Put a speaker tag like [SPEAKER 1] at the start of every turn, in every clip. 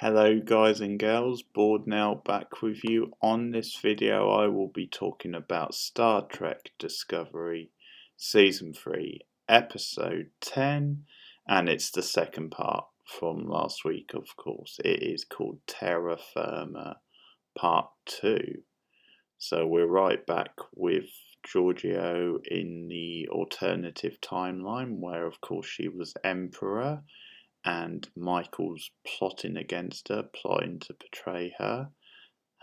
[SPEAKER 1] Hello guys and girls, Board now back with you. On this video I will be talking about Star Trek Discovery Season 3 Episode 10, and it's the second part from last week, of course. It is called Terra Firma Part 2. So we're right back with Giorgio in the alternative timeline where of course she was Emperor and Michael's plotting against her, plotting to betray her.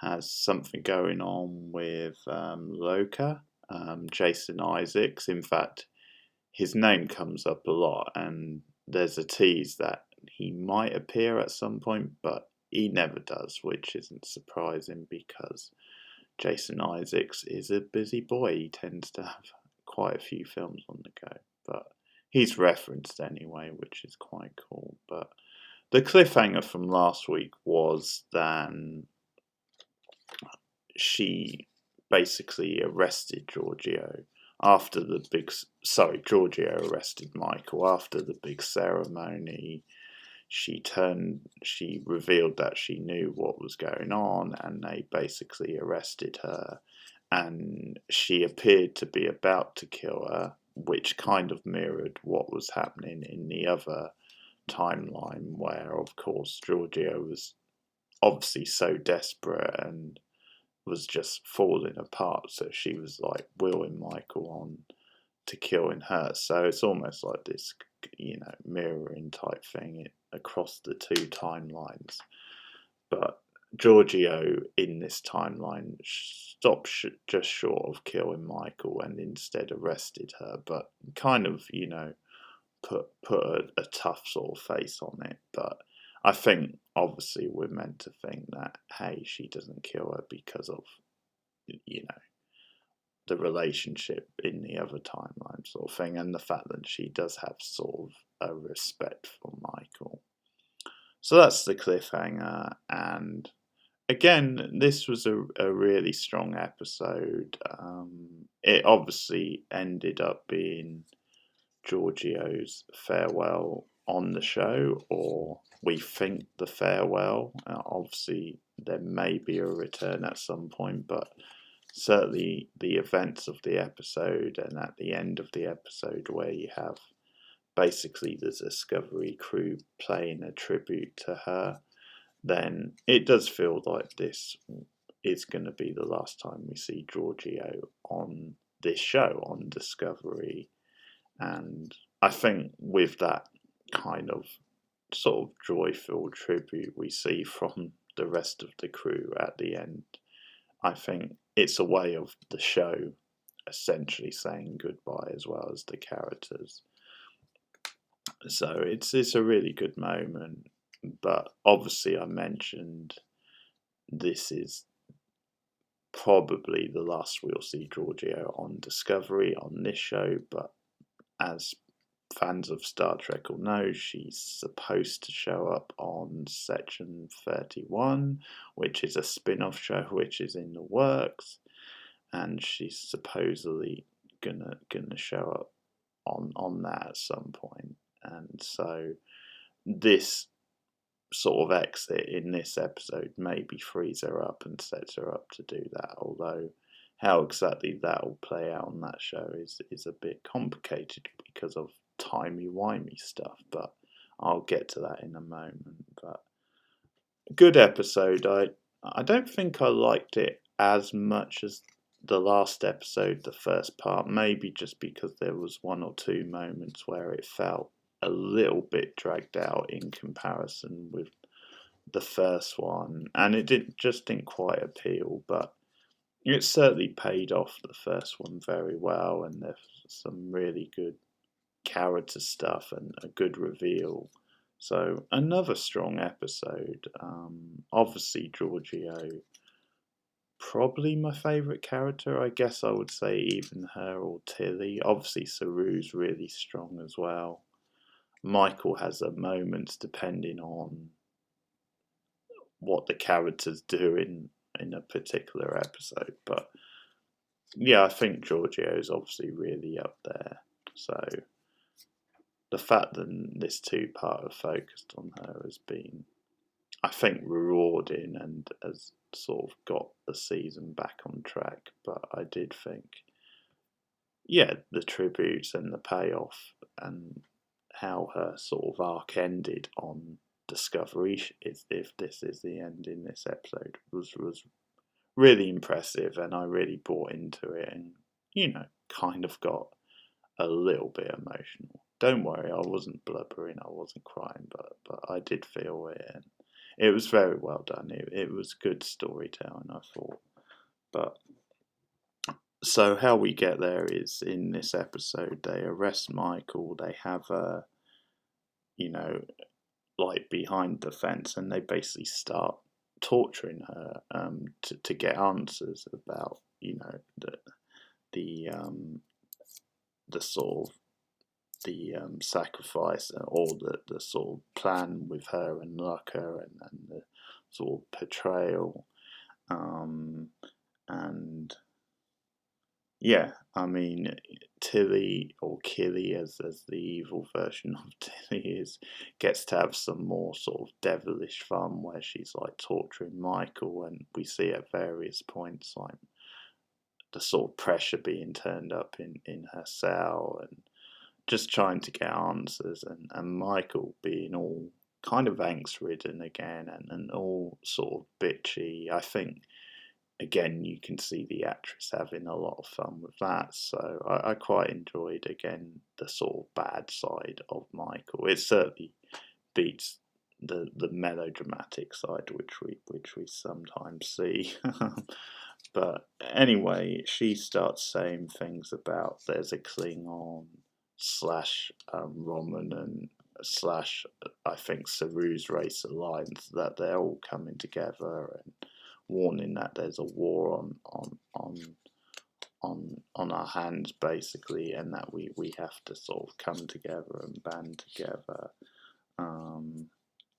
[SPEAKER 1] Has something going on with Loka, Jason Isaacs. In fact, his name comes up a lot, and there's a tease that he might appear at some point, but he never does, which isn't surprising because Jason Isaacs is a busy boy. He tends to have quite a few films on the go, but he's referenced anyway, which is quite cool. But the cliffhanger from last week was that she basically arrested Giorgio after the big. Sorry, Giorgio arrested Michael after the big ceremony. She revealed that she knew what was going on, and they basically arrested her. And she appeared to be about to kill her, which kind of mirrored what was happening in the other timeline, where, of course, Giorgio was obviously so desperate and was just falling apart. So she was like willing Michael on to killing her. So it's almost like this, mirroring type thing across the two timelines. But Giorgio in this timeline stopped just short of killing Michael and instead arrested her, but kind of, put a tough sort of face on it. But I think obviously we're meant to think that, hey, she doesn't kill her because of, the relationship in the other timeline sort of thing, and the fact that she does have sort of a respect for Michael. So that's the cliffhanger, and again, this was a really strong episode. It obviously ended up being Giorgio's farewell on the show, or we think the farewell. Obviously, there may be a return at some point, but certainly the events of the episode and at the end of the episode where you have basically the Discovery crew playing a tribute to her, then it does feel like this is going to be the last time we see Giorgio on this show, on Discovery. And I think with that kind of sort of joy-filled tribute we see from the rest of the crew at the end, I think it's a way of the show essentially saying goodbye as well as the characters. So it's a really good moment. But obviously I mentioned this is probably the last we'll see Giorgio on Discovery on this show, but as fans of Star Trek will know, she's supposed to show up on Section 31, which is a spin-off show which is in the works, and she's supposedly gonna show up on that at some point. And so this sort of exit in this episode maybe frees her up and sets her up to do that, although how exactly that will play out on that show is a bit complicated because of timey-wimey stuff, but I'll get to that in a moment. But good episode. I don't think I liked it as much as the last episode, the first part, maybe just because there was one or two moments where it felt a little bit dragged out in comparison with the first one, and it didn't quite appeal, but it certainly paid off the first one very well, and there's some really good character stuff and a good reveal. So another strong episode. Obviously Giorgio, probably my favourite character. I guess I would say even her or Tilly. Obviously Saru's really strong as well. Michael has her moments depending on what the characters do in a particular episode, but yeah, I think Giorgio is obviously really up there. So the fact that this two-parter focused on her has been I think rewarding and has sort of got the season back on track. But I did think, yeah, the tributes and the payoff and how her sort of arc ended on Discovery, if this is the end in this episode, was really impressive, and I really bought into it, and kind of got a little bit emotional. Don't worry, I wasn't blubbering, I wasn't crying, but I did feel it, and it was very well done. It was good storytelling, I thought. But so how we get there is in this episode they arrest Michael. They have a, like behind the fence, and they basically start torturing her to get answers about the the sort of the sacrifice or the sort of plan with her and Lucker, and the sort of portrayal, and yeah, I mean, Tilly, or Killy as the evil version of Tilly is, gets to have some more sort of devilish fun where she's like torturing Michael, and we see at various points like the sort of pressure being turned up in her cell, and just trying to get answers, and Michael being all kind of angst ridden again, and all sort of bitchy. I think again, you can see the actress having a lot of fun with that. So I quite enjoyed, again, the sort of bad side of Michael. It certainly beats the melodramatic side, which we sometimes see. But anyway, she starts saying things about there's a Klingon slash Romulan slash, I think, Saru's race alliance, that they're all coming together and warning that there's a war on our hands, basically, and that we have to sort of come together and band together.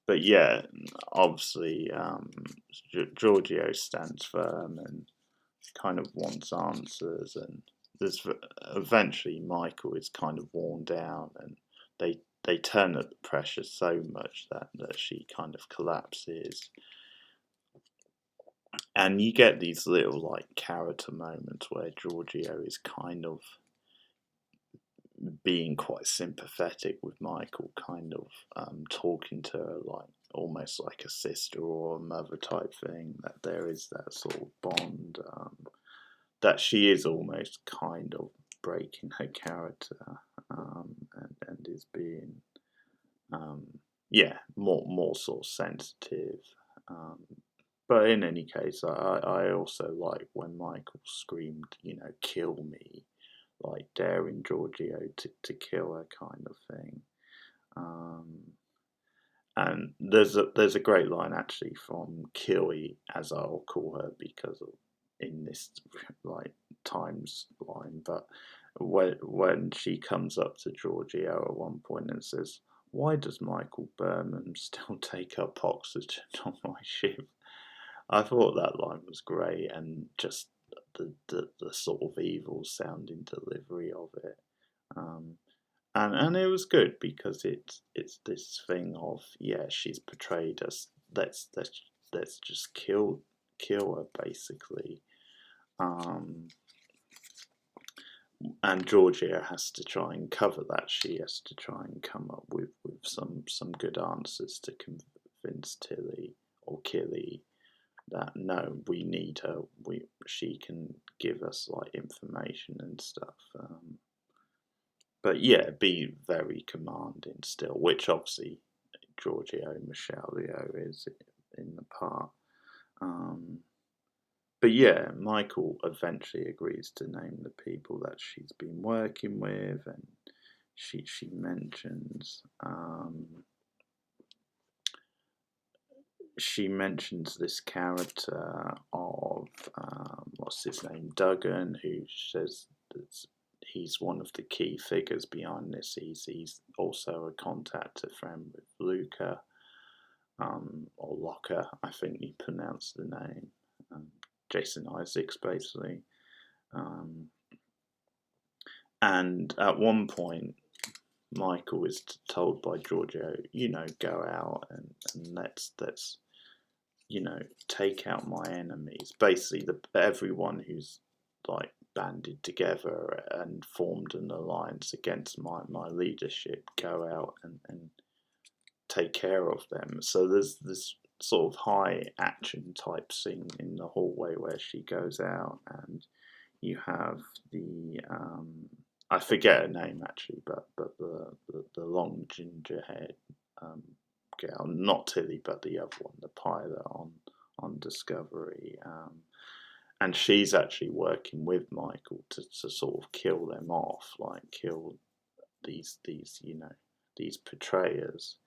[SPEAKER 1] But yeah, obviously, Giorgio stands firm and kind of wants answers, and there's eventually Michael is kind of worn down, and they turn up the pressure so much that she kind of collapses. And you get these little like character moments where Giorgio is kind of being quite sympathetic with Michael, kind of talking to her like almost like a sister or a mother type thing. That there is that sort of bond, that she is almost kind of breaking her character, and is being more sort of sensitive. But in any case, I also like when Michael screamed, kill me, like daring Giorgio to kill her, kind of thing. And there's a great line actually from Killy, as I'll call her because of in this like times line, but when she comes up to Giorgio at one point and says, "Why does Michael Berman still take up oxygen on my ship?" I thought that line was great, and just the sort of evil sounding delivery of it, and it was good because it's this thing of, yeah, she's betrayed us. Let's just kill her, basically, and Georgia has to try and cover that. She has to try and come up with some good answers to convince Tilly or Killy that no, we need her. She can give us like information and stuff. But yeah, be very commanding still, which obviously Giorgio Michelle is in the part. But yeah, Michael eventually agrees to name the people that she's been working with, and she mentions this character of what's his name, Duggan, who says that he's one of the key figures behind this. He's also a contact, a friend with Luca, or Locker, I think you pronounce the name. Jason Isaacs, basically. And at one point, Michael is told by Giorgio, go out and let's you know, take out my enemies. Basically, everyone who's like banded together and formed an alliance against my leadership, go out and take care of them. So there's this sort of high action type scene in the hallway where she goes out, and you have the I forget her name actually, but the long ginger haired girl, not Tilly, but the other one, the pilot on Discovery, and she's actually working with Michael to sort of kill them off, like kill these you know, these betrayers.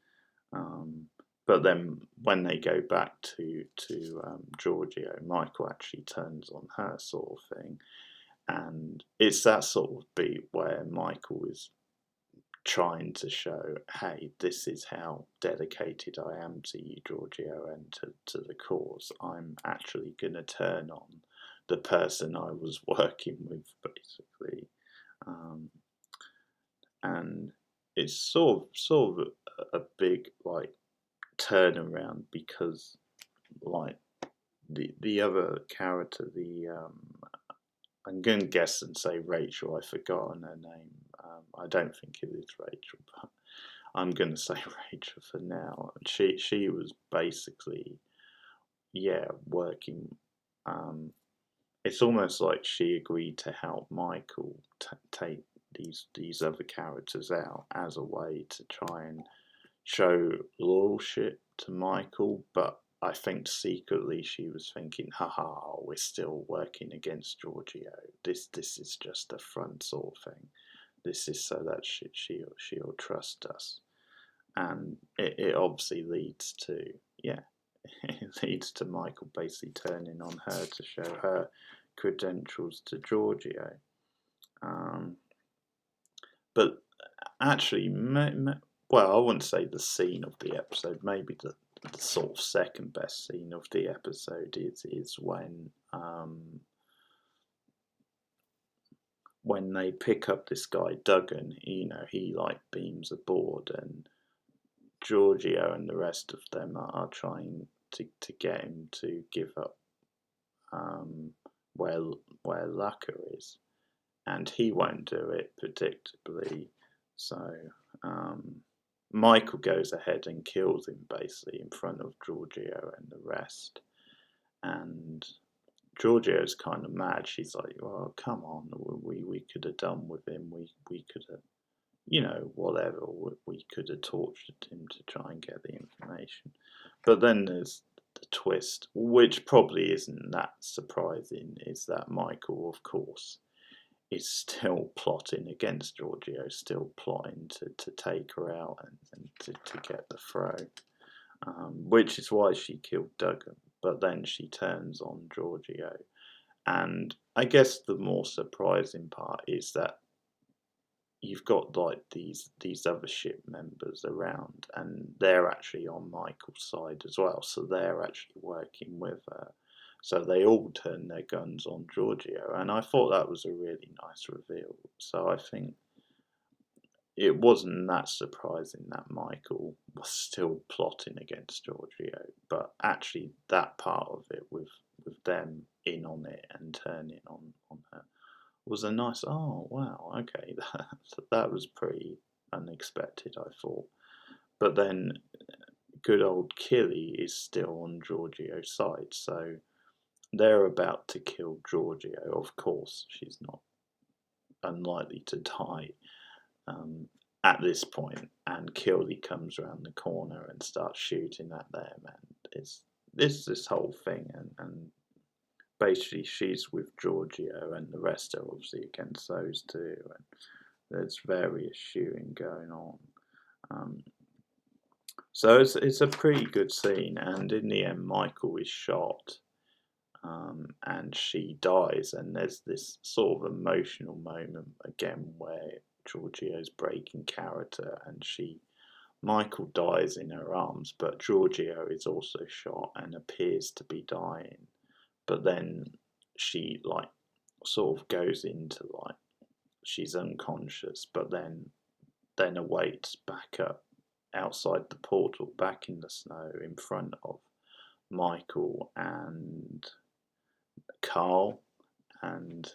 [SPEAKER 1] But then when they go back to Giorgio, Michael actually turns on her, sort of thing, and it's that sort of beat where Michael is trying to show, hey, this is how dedicated I am to you, Giorgio, and to the cause. I'm actually going to turn on the person I was working with, basically. And it's sort of a big, like, turnaround, because, like, the other character, I'm going to guess and say Rachel. I've forgotten her name. I don't think it is Rachel, but I'm going to say Rachel for now. She was basically, yeah, working. It's almost like she agreed to help Michael take these other characters out as a way to try and show loyalship to Michael, but I think secretly she was thinking, haha, we're still working against Giorgio. This is just a front, sort of thing. This is so that she'll trust us. And it obviously leads to, yeah, it leads to Michael basically turning on her to show her credentials to Giorgio. But actually, well, I wouldn't say the scene of the episode. Maybe the sort of second best scene of the episode is when they pick up this guy Duggan. You know, he like beams aboard, and Giorgio and the rest of them are trying to get him to give up where Laka is, and he won't do it, predictably. So Michael goes ahead and kills him, basically, in front of Giorgio and the rest. And Giorgio's kind of mad. She's like, well, come on, we could have done with him. We could have, you know, whatever. We could have tortured him to try and get the information. But then there's the twist, which probably isn't that surprising, is that Michael, of course, is still plotting against Giorgio, still plotting to take her out and to get the throne, which is why she killed Duggan. But then she turns on Giorgio. And I guess the more surprising part is that you've got like these other ship members around, and they're actually on Michael's side as well, so they're actually working with her. So they all turn their guns on Giorgio, and I thought that was a really nice reveal. So I think it wasn't that surprising that Michael was still plotting against Giorgio, but actually that part of it, with them in on it and turning on her, was a nice, oh wow, okay, that was pretty unexpected, I thought. But then good old Killy is still on Giorgio's side, so they're about to kill Giorgio. Of course, she's not unlikely to die at this point, and Killy comes around the corner and starts shooting at them, and it's this whole thing, and basically she's with Giorgio, and the rest are obviously against those two, and there's various shooting going on. So it's a pretty good scene, and in the end, Michael is shot, and she dies, and there's this sort of emotional moment again where Giorgio's breaking character, and Michael dies in her arms, but Giorgio is also shot and appears to be dying. But then she like sort of goes into like she's unconscious, but then awakes back up outside the portal, back in the snow in front of Michael and Carl, and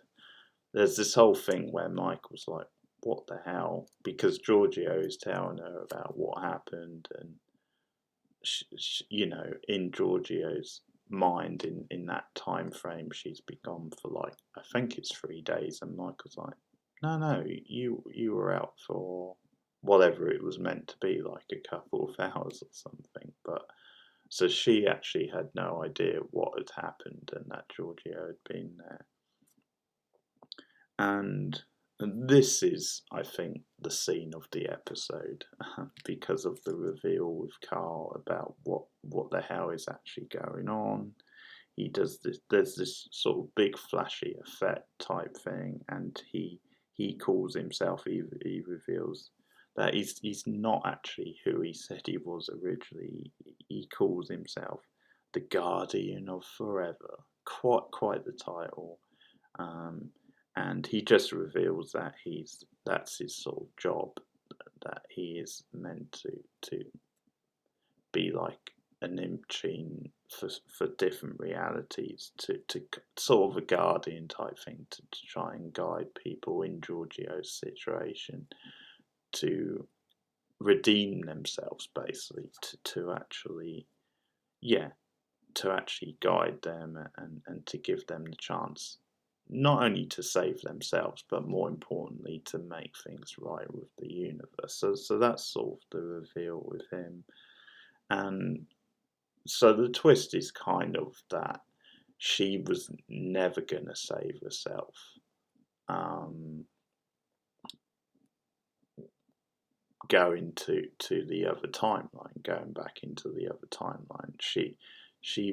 [SPEAKER 1] there's this whole thing where Michael's like, what the hell? Because Giorgio is telling her about what happened, and in Giorgio's mind, in that time frame, she's been gone for like, I think it's 3 days, and Michael's like, no, you were out for whatever it was meant to be, like a couple of hours or something. But so she actually had no idea what had happened and that Giorgio had been there. And this is, I think, the scene of the episode because of the reveal with Carl about what the hell is actually going on. He does this. There's this sort of big flashy effect type thing, and he calls himself. He reveals that he's not actually who he said he was originally. He calls himself the Guardian of Forever. Quite the title. And he just reveals that that's his sort of job, that he is meant to be like an in-between for different realities, to sort of a guardian type thing, to try and guide people in Giorgio's situation to redeem themselves, basically, to actually guide them, and to give them the chance not only to save themselves, but more importantly to make things right with the universe. So that's sort of the reveal with him. And so the twist is kind of that she was never going to save herself. Going to the other timeline, going back into the other timeline, she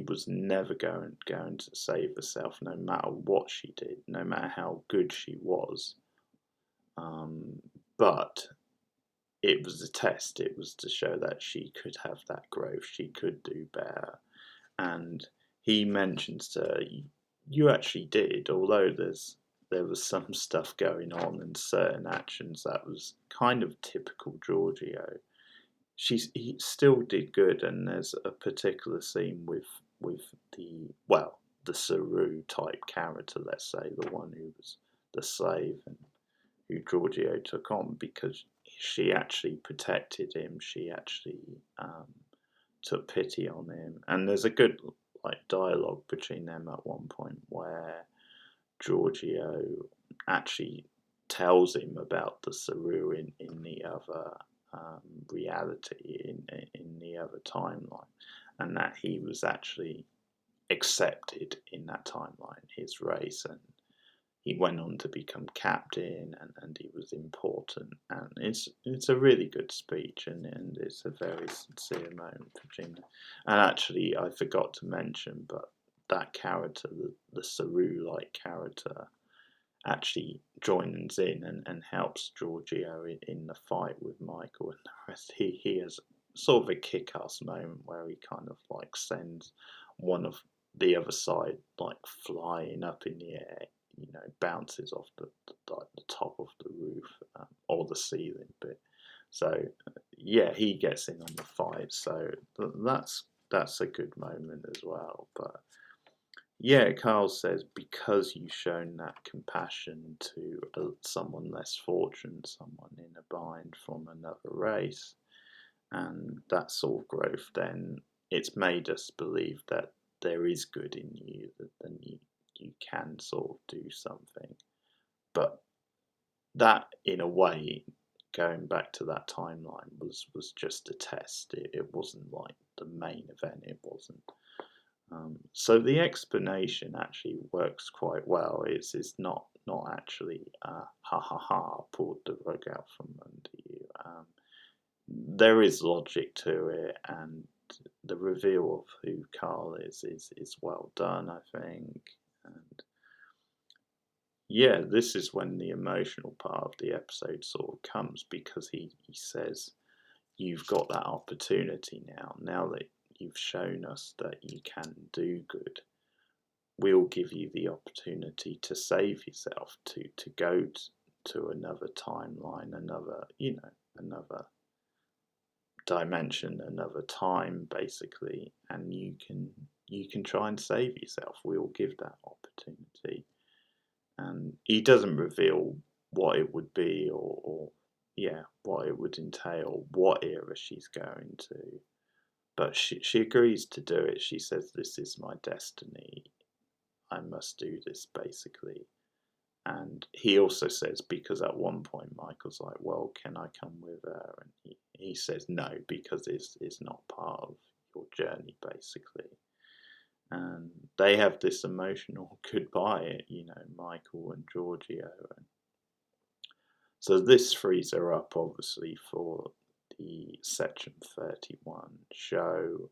[SPEAKER 1] was never going to save herself, no matter what she did, no matter how good she was. But it was a test. It was to show that she could have that growth. She could do better. And he mentions to her, you actually did, although there was some stuff going on and certain actions that was kind of typical Giorgio. He still did good, and there's a particular scene with the Saru type character, let's say, the one who was the slave and who Giorgio took on, because she actually protected him. She actually took pity on him, and there's a good dialogue between them at one point where Giorgio actually tells him about the Saru in the other reality, in the other timeline, and that he was actually accepted in that timeline, his race, and he went on to become captain, and he was important. And it's a really good speech, and it's a very sincere moment for Gina. And actually, I forgot to mention, but that character, the Saru-like character, actually joins in and helps Giorgio in the fight with Michael and the rest. He has sort of a kick-ass moment where he kind of sends one of the other side flying up in the air, bounces off the top of the roof, or the ceiling bit. So he gets in on the fight. So that's a good moment as well. But Carl says, because you've shown that compassion to someone less fortunate, someone in a bind from another race, and that sort of growth, then it's made us believe that there is good in you, that then you can sort of do something. But that, in a way, going back to that timeline, was just a test. It wasn't like the main event. It wasn't. So the explanation actually works quite well. It's not actually pulled the rug out from under you. There is logic to it, and the reveal of who Carl is well done, I think. And this is when the emotional part of the episode sort of comes, because he says, you've got that opportunity now that you've shown us that you can do good. We'll give you the opportunity to save yourself, to go to another timeline, another dimension, another time, basically, and you can try and save yourself. We'll give that opportunity. And he doesn't reveal what it would be, or yeah, what it would entail, what era she's going to. But she agrees to do it. She says, "This is my destiny. I must do this," basically. And he also says, because at one point Michael's like, "Well, can I come with her?" And he says no, because it's not part of your journey, basically. And they have this emotional goodbye, Michael and Giorgio. And so this frees her up, obviously, for the Section 31 show.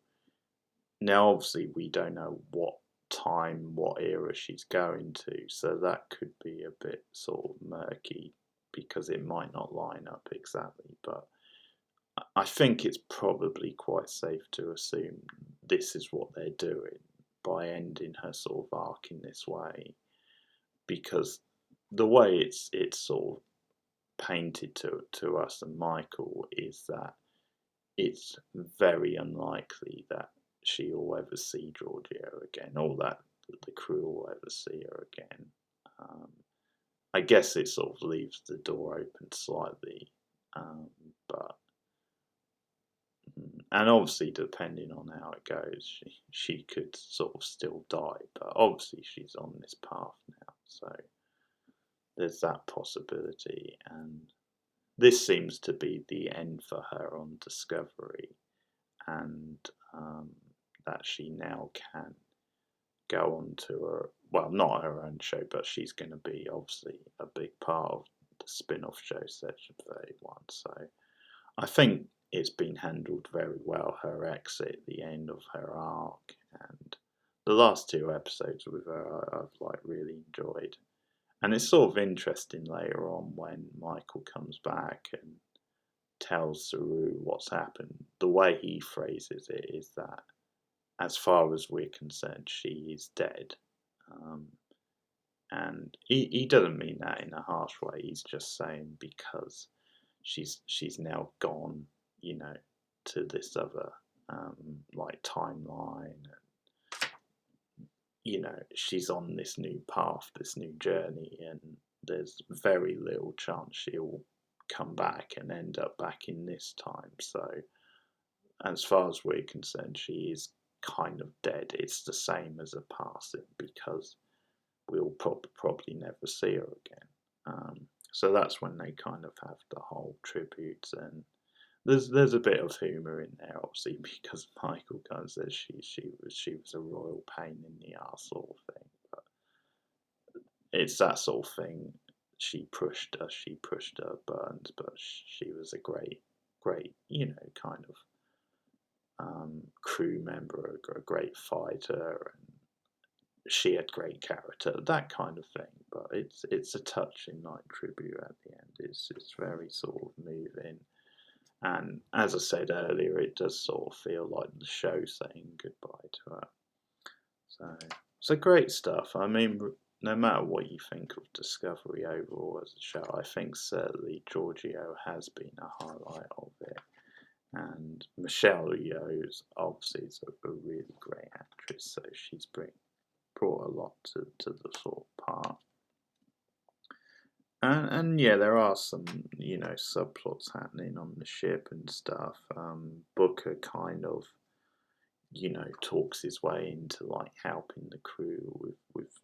[SPEAKER 1] Now, obviously, we don't know what time, what era she's going to, so that could be a bit sort of murky, because it might not line up exactly. But I think it's probably quite safe to assume this is what they're doing by ending her sort of arc in this way, because the way it's sort of painted to us and Michael is that it's very unlikely that she'll ever see Giorgio again, or that the crew will ever see her again. I guess it sort of leaves the door open slightly, but and obviously depending on how it goes, she could sort of still die, but obviously she's on this path now, so there's that possibility. And this seems to be the end for her on Discovery, and that she now can go on to her, well, not her own show, but she's going to be obviously a big part of the spin-off show Section 31. So I think it's been handled very well, her exit, the end of her arc, and the last two episodes with her I've really enjoyed. And it's sort of interesting later on when Michael comes back and tells Saru what's happened. The way he phrases it is that, as far as we're concerned, she is dead. And he doesn't mean that in a harsh way. He's just saying because she's now gone, to this other timeline. She's on this new path, this new journey, and there's very little chance she'll come back and end up back in this time. So as far as we're concerned, she is kind of dead. It's the same as a passing, because we'll probably never see her again. So that's when they kind of have the whole tributes, and there's a bit of humour in there, obviously, because Michael kind of says she was a royal pain in the arse sort of thing. But it's that sort of thing. She pushed her buttons, but she was a great, kind of crew member, a great fighter, and she had great character, that kind of thing. But it's a touching tribute at the end. It's very sort of moving, and as I said earlier, it does sort of feel like the show saying goodbye to her. So great stuff. I mean, no matter what you think of Discovery overall as a show, I think certainly Giorgio has been a highlight of it. And Michelle Yeoh's obviously is a really great actress, so she's brought a lot to the sort of part. And yeah, there are some, subplots happening on the ship and stuff. Booker kind of, talks his way into helping the crew with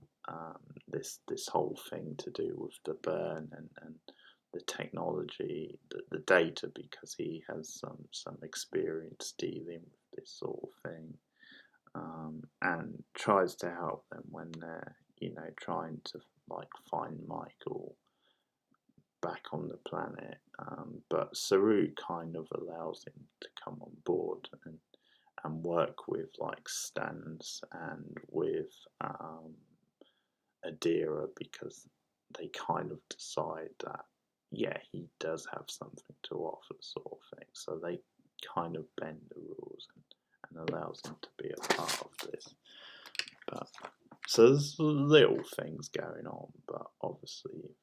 [SPEAKER 1] this whole thing to do with the burn and the technology, the data, because he has some experience dealing with this sort of thing, and tries to help them when they're trying to find Michael back on the planet, but Saru kind of allows him to come on board and work with Stans and with Adira, because they kind of decide that he does have something to offer, sort of thing. So they kind of bend the rules and allows him to be a part of this. But so there's little things going on, but obviously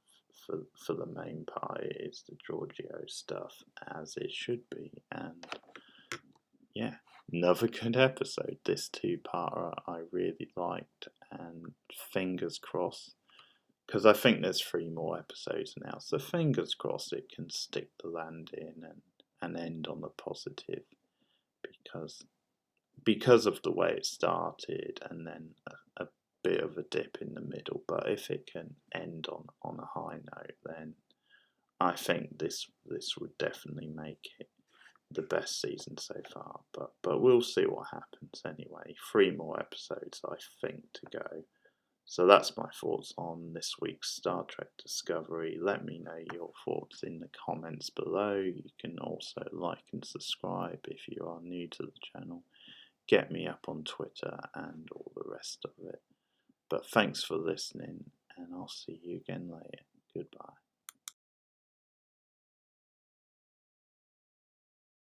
[SPEAKER 1] for the main part, it is the Giorgio stuff, as it should be. And yeah, another good episode. This two-parter I really liked, and fingers crossed, because I think there's 3 more episodes now, so fingers crossed it can stick the landing and end on a positive, because of the way it started and then a bit of a dip in the middle. But if it can end on a high note, then I think this would definitely make it the best season so far. But we'll see what happens anyway. 3 more episodes, I think, to go. So that's my thoughts on this week's Star Trek Discovery. Let me know your thoughts in the comments below. You can also like and subscribe if you are new to the channel. Get me up on Twitter and all the rest of it. But thanks for listening, and I'll see you again later. Goodbye.